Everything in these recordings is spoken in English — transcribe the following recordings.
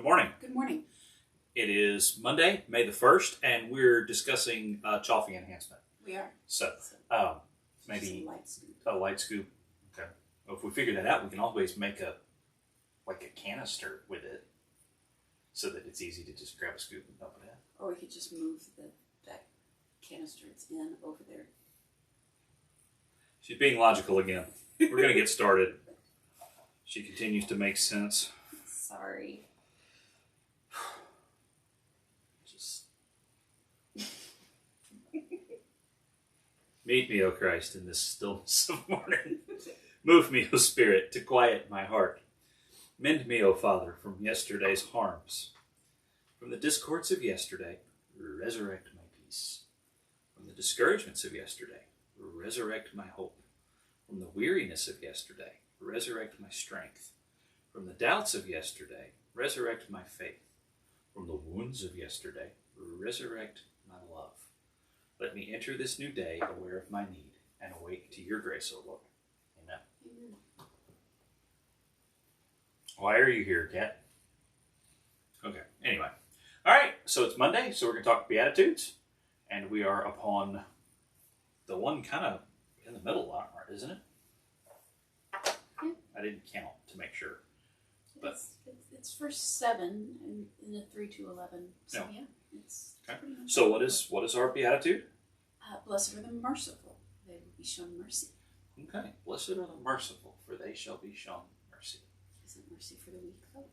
Good morning. Good morning. It is Monday, May the 1st, and we're discussing Chaffee enhancement. We are. So, maybe Just a light scoop. a light scoop. Okay. Well, if we figure that out, we can always make a canister with it so that it's easy to just grab a scoop and dump it in. Or we could just move that canister it's in over there. She's being logical again. We're going to get started. She continues to make sense. Sorry. Just meet me, O Christ, in this stillness of morning. Move me, O Spirit, to quiet my heart. Mend me, O Father, from yesterday's harms. From the discords of yesterday, resurrect my peace. From the discouragements of yesterday, resurrect my hope. From the weariness of yesterday, resurrect my strength. From the doubts of yesterday, resurrect my faith. From the wounds of yesterday, resurrect my love. Let me enter this new day aware of my need and awake to your grace, O Lord. Amen. Amen. Why are you here, Kat? Okay, anyway. All right, so it's Monday, so we're going to talk Beatitudes. And we are upon the one kind of in the middle, isn't it? Yeah. I didn't count to make sure. But It's verse 7 in the 3 to 11. So No. yeah, it's Okay. pretty much. So what is our Beatitude? Blessed are the merciful; they will be shown mercy. Okay, blessed are the merciful, for they shall be shown mercy. Isn't mercy for the weak though?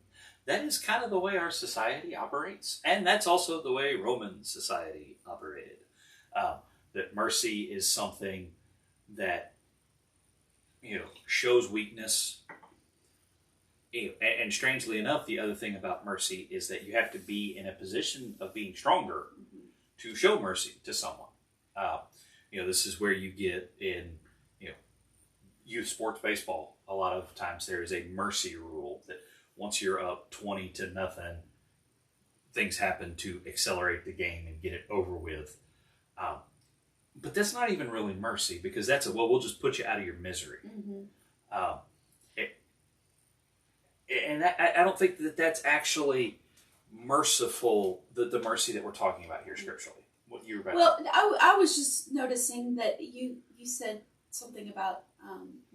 That is kind of the way our society operates, and that's also the way Roman society operated. That mercy is something that shows weakness. And strangely enough, the other thing about mercy is that you have to be in a position of being stronger to show mercy to someone. This is where you get in youth sports baseball. A lot of times there is a mercy rule that once you're up 20-0, things happen to accelerate the game and get it over with. But that's not even really mercy, because that's we'll just put you out of your misery. Mm-hmm. And I don't think that that's actually merciful, the mercy that we're talking about here scripturally. What you were about. Well, I was just noticing that you said something about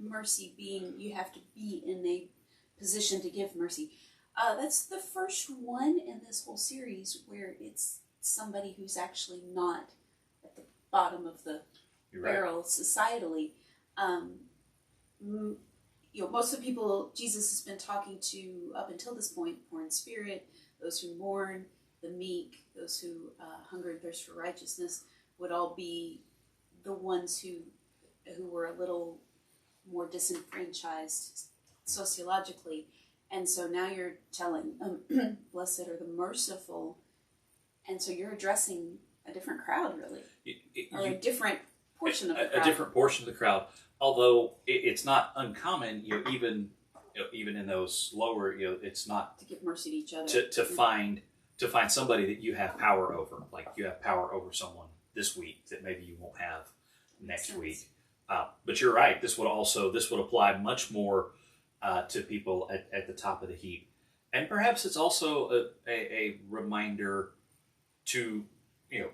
mercy being you have to be in a position to give mercy. That's the first one in this whole series where it's somebody who's actually not at the bottom of the barrel societally. Most of the people Jesus has been talking to up until this point, poor in spirit, those who mourn, the meek, those who hunger and thirst for righteousness, would all be the ones who were a little more disenfranchised sociologically. And so now you're telling, blessed are the merciful. And so you're addressing a different crowd, really. Or a different portion of the crowd. A different portion of the crowd. Although it's not uncommon, even in those lower, it's not to give mercy to each other. To find somebody that you have power over, like you have power over someone this week that maybe you won't have next week. But you're right. This would apply much more to people at the top of the heap, and perhaps it's also a reminder to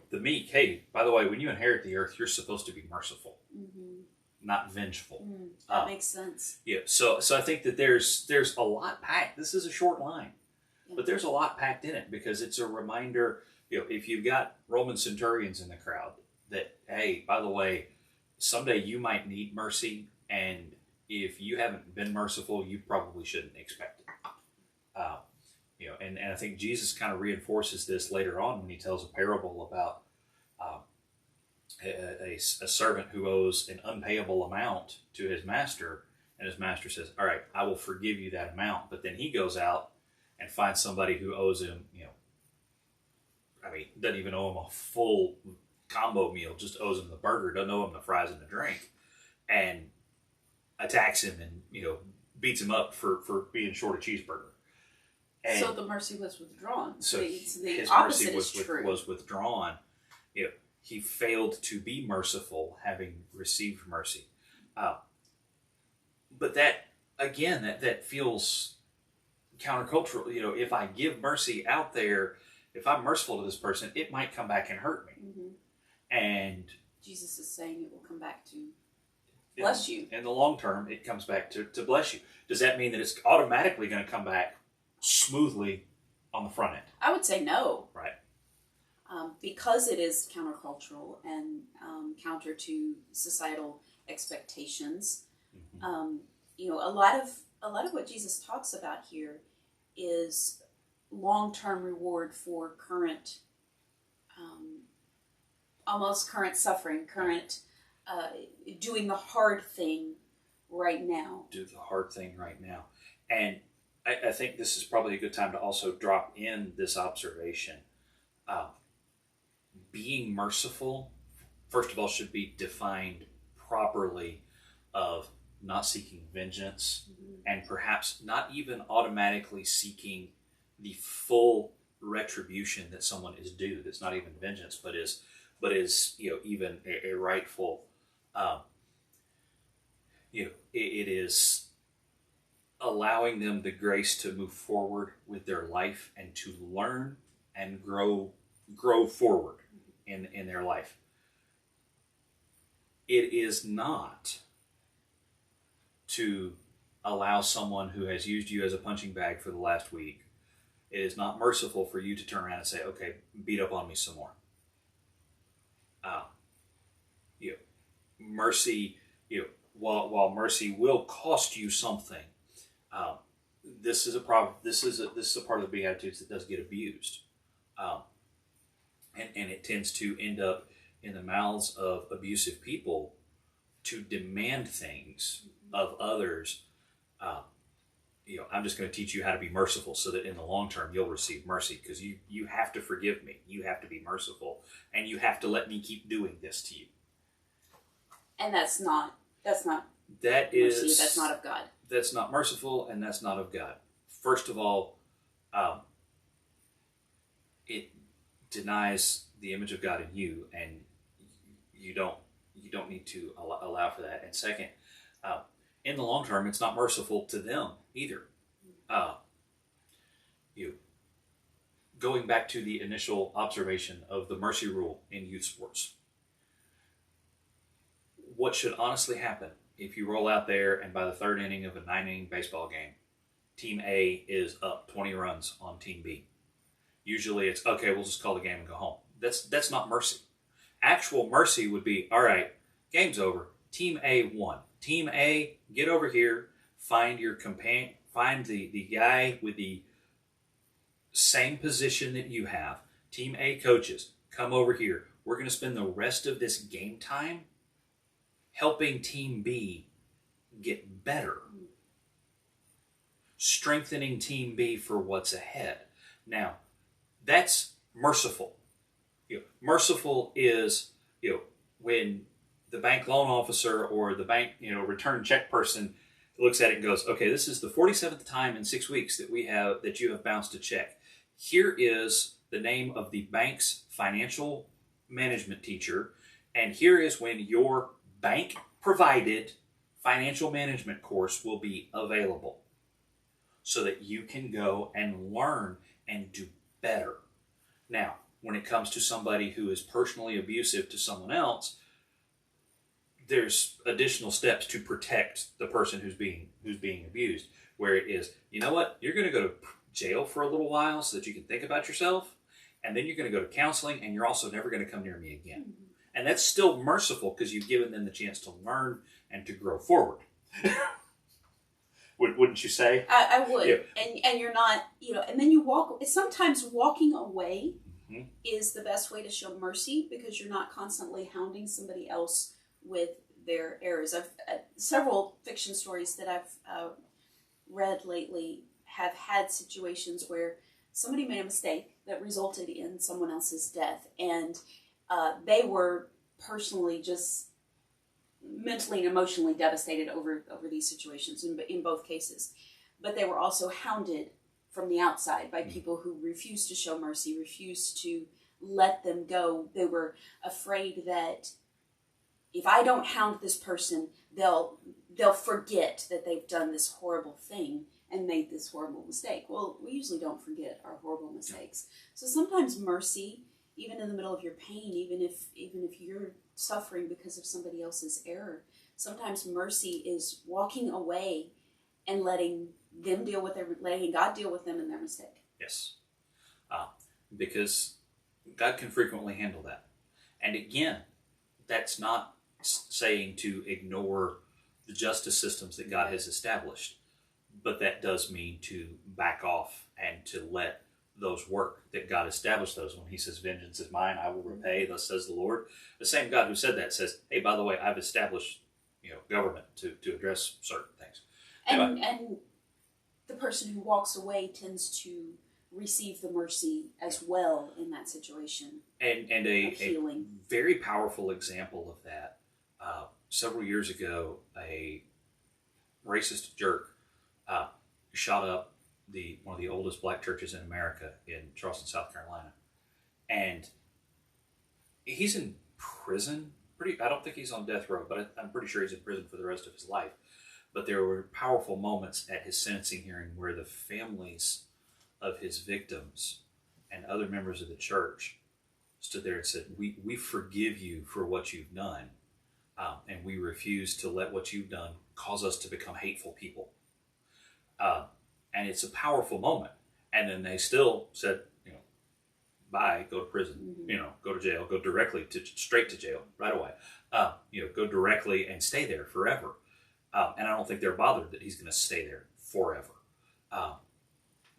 the meek. Hey, by the way, when you inherit the earth, you're supposed to be merciful. Mm-hmm. Not vengeful. That makes sense. Yeah. So I think that there's a lot packed. This is a short line, but there's a lot packed in it, because it's a reminder. If you've got Roman centurions in the crowd, that hey, by the way, someday you might need mercy, and if you haven't been merciful, you probably shouldn't expect it. And I think Jesus kind of reinforces this later on when he tells a parable about a servant who owes an unpayable amount to his master, and his master says, all right, I will forgive you that amount. But then he goes out and finds somebody who owes him, doesn't even owe him a full combo meal, just owes him the burger, doesn't owe him the fries and the drink, and attacks him and, beats him up for being short a cheeseburger. And so the mercy was withdrawn. So the his opposite mercy is true. was withdrawn. He failed to be merciful, having received mercy. But that, again, that feels countercultural. If I give mercy out there, if I'm merciful to this person, it might come back and hurt me. And Jesus is saying it will come back to bless you. In the long term, it comes back to bless you. Does that mean that it's automatically going to come back smoothly on the front end? I would say no. Right. Because it is countercultural and counter to societal expectations. A lot of what Jesus talks about here is long-term reward for current, almost current suffering, current doing the hard thing right now. Do the hard thing right now. And I think this is probably a good time to also drop in this observation. Being merciful, first of all, should be defined properly of not seeking vengeance and perhaps not even automatically seeking the full retribution that someone is due. That's not even vengeance, but is even a rightful. It is allowing them the grace to move forward with their life and to learn and grow forward in their life. It is not to allow someone who has used you as a punching bag for the last week. It is not merciful for you to turn around and say, okay, beat up on me some more. Mercy, while mercy will cost you something, this is a problem. This is a part of the Beatitudes that does get abused, and it tends to end up in the mouths of abusive people to demand things of others. I'm just going to teach you how to be merciful so that in the long term you'll receive mercy, because you have to forgive me. You have to be merciful, and you have to let me keep doing this to you. And that's not mercy. That's not of God. That's not merciful, and that's not of God. First of all, it denies the image of God in you, and you don't need to allow for that. And second, in the long term, it's not merciful to them either. Going back to the initial observation of the mercy rule in youth sports, what should honestly happen if you roll out there and by the third inning of a 9-inning baseball game, Team A is up 20 runs on Team B? Usually it's, okay, we'll just call the game and go home. That's not mercy. Actual mercy would be, all right, game's over. Team A won. Team A, get over here, find your companion, find the guy with the same position that you have. Team A coaches, come over here. We're going to spend the rest of this game time helping Team B get better. Strengthening Team B for what's ahead. Now, that's merciful. Merciful is, when the bank loan officer or the bank, return check person looks at it and goes, okay, this is the 47th time in 6 weeks that you have bounced a check. Here is the name of the bank's financial management teacher, and here is when your bank provided financial management course will be available so that you can go and learn and do better. Now, when it comes to somebody who is personally abusive to someone else, there's additional steps to protect the person who's being abused, where it is, you know what, you're going to go to jail for a little while so that you can think about yourself, and then you're going to go to counseling, and you're also never going to come near me again. Mm-hmm. And that's still merciful because you've given them the chance to learn and to grow forward. Wouldn't you say? I would. Yeah. And you're not, and then you walk. Sometimes walking away is the best way to show mercy, because you're not constantly hounding somebody else with their errors. Several fiction stories that I've read lately have had situations where somebody made a mistake that resulted in someone else's death, and they were personally just mentally and emotionally devastated over these situations in both cases. But they were also hounded from the outside by people who refused to show mercy, refused to let them go. They were afraid that if I don't hound this person, they'll forget that they've done this horrible thing, and made this horrible mistake. Well, we usually don't forget our horrible mistakes. So sometimes mercy, even in the middle of your pain, even if you're suffering because of somebody else's error, sometimes mercy is walking away and letting God deal with them and their mistake. Yes. Because God can frequently handle that. And again, that's not saying to ignore the justice systems that God has established, but that does mean to back off and to let those work, that God established those. When he says, vengeance is mine, I will repay, thus says the Lord. The same God who said that says, hey, by the way, I've established government to address certain things. And the person who walks away tends to receive the mercy as well in that situation. And a very powerful example of that, several years ago, a racist jerk shot up one of the oldest black churches in America in Charleston, South Carolina. And he's in prison. I don't think he's on death row, but I'm pretty sure he's in prison for the rest of his life. But there were powerful moments at his sentencing hearing where the families of his victims and other members of the church stood there and said, we forgive you for what you've done, and we refuse to let what you've done cause us to become hateful people. And it's a powerful moment. And then they still said, bye, go to prison, go to jail, go straight to jail right away. Go directly and stay there forever. And I don't think they're bothered that he's going to stay there forever.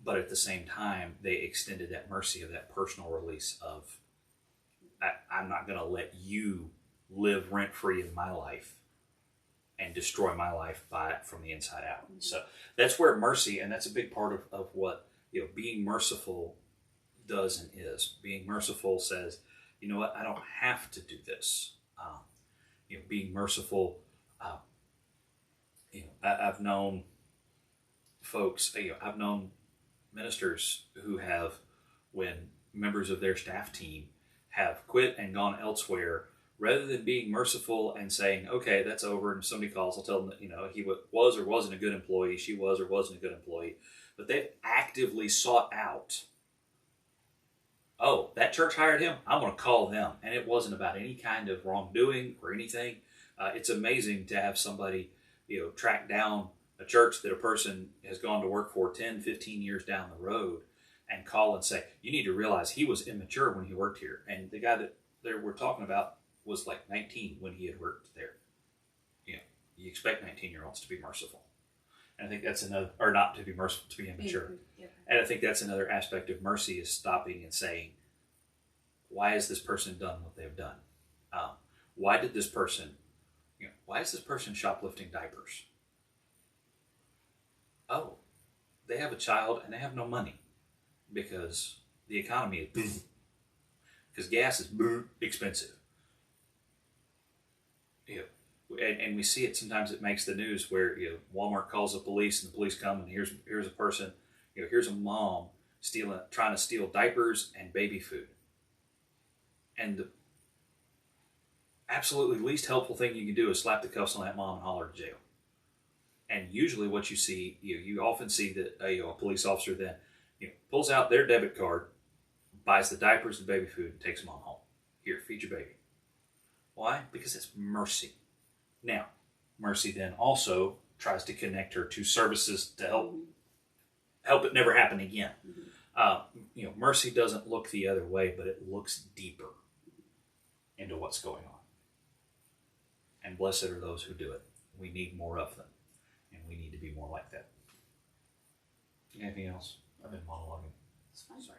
But at the same time, they extended that mercy of that personal release of, I'm not going to let you live rent-free in my life and destroy my life from the inside out. Mm-hmm. So that's where mercy, and that's a big part of what being merciful does and is. Being merciful says, you know what, I don't have to do this. Being merciful, I've known folks, I've known ministers who have, when members of their staff team have quit and gone elsewhere, rather than being merciful and saying, okay, that's over, and if somebody calls, I'll tell them that, he was or wasn't a good employee, she was or wasn't a good employee. But they've actively sought out, oh, that church hired him, I'm going to call them. And it wasn't about any kind of wrongdoing or anything. It's amazing to have somebody, track down a church that a person has gone to work for 10, 15 years down the road and call and say, you need to realize he was immature when he worked here. And the guy that we're talking about was like 19 when he had worked there. You expect 19-year-olds to be merciful. And I think that's another, or not to be merciful, to be immature. Yeah. And I think that's another aspect of mercy, is stopping and saying, why has this person done what they've done? Why is this person shoplifting diapers? Oh, they have a child and they have no money because the economy is because gas is expensive. And we see it sometimes. It makes the news where Walmart calls the police and the police come, and here's a person, here's a mom trying to steal diapers and baby food. And the absolutely least helpful thing you can do is slap the cuffs on that mom and haul her to jail. And usually what you see, you often see that a police officer then pulls out their debit card, buys the diapers and baby food, and takes them on home. Here, feed your baby. Why? Because it's mercy. Now, mercy then also tries to connect her to services to help it never happen again. Mm-hmm. Mercy doesn't look the other way, but it looks deeper into what's going on. And blessed are those who do it. We need more of them, and we need to be more like that. Anything else? I've been monologuing. It's fine. Sorry.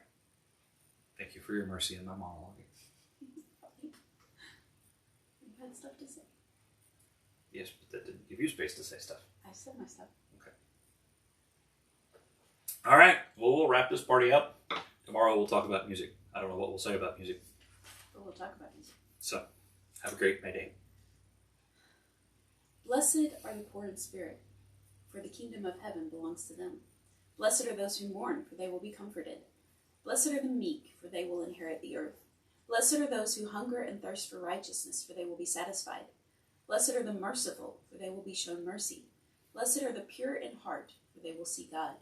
Thank you for your mercy in my monologuing. You had stuff to say. Yes, but that didn't give you space to say stuff. I said my stuff. Okay. All right. Well, we'll wrap this party up. Tomorrow we'll talk about music. I don't know what we'll say about music. But we'll talk about music. So, have a great May Day. Blessed are the poor in spirit, for the kingdom of heaven belongs to them. Blessed are those who mourn, for they will be comforted. Blessed are the meek, for they will inherit the earth. Blessed are those who hunger and thirst for righteousness, for they will be satisfied. Blessed are the merciful, for they will be shown mercy. Blessed are the pure in heart, for for they will see God.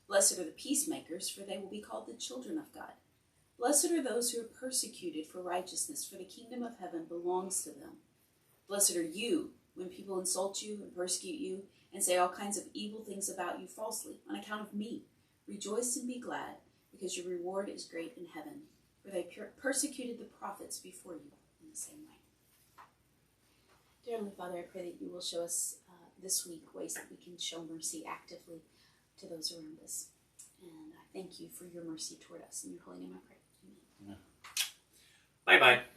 Blessed are the peacemakers, for they will be called the children of God. Blessed are those who are persecuted for righteousness, for the kingdom of heaven belongs to them. Blessed are you when people insult you and persecute you and say all kinds of evil things about you falsely on account of me. Rejoice and be glad, because your reward is great in heaven, for they persecuted the prophets before you in the same way. Dear Heavenly Father, I pray that you will show us this week ways that we can show mercy actively to those around us. And I thank you for your mercy toward us. In your holy name I pray. Amen. Bye-bye.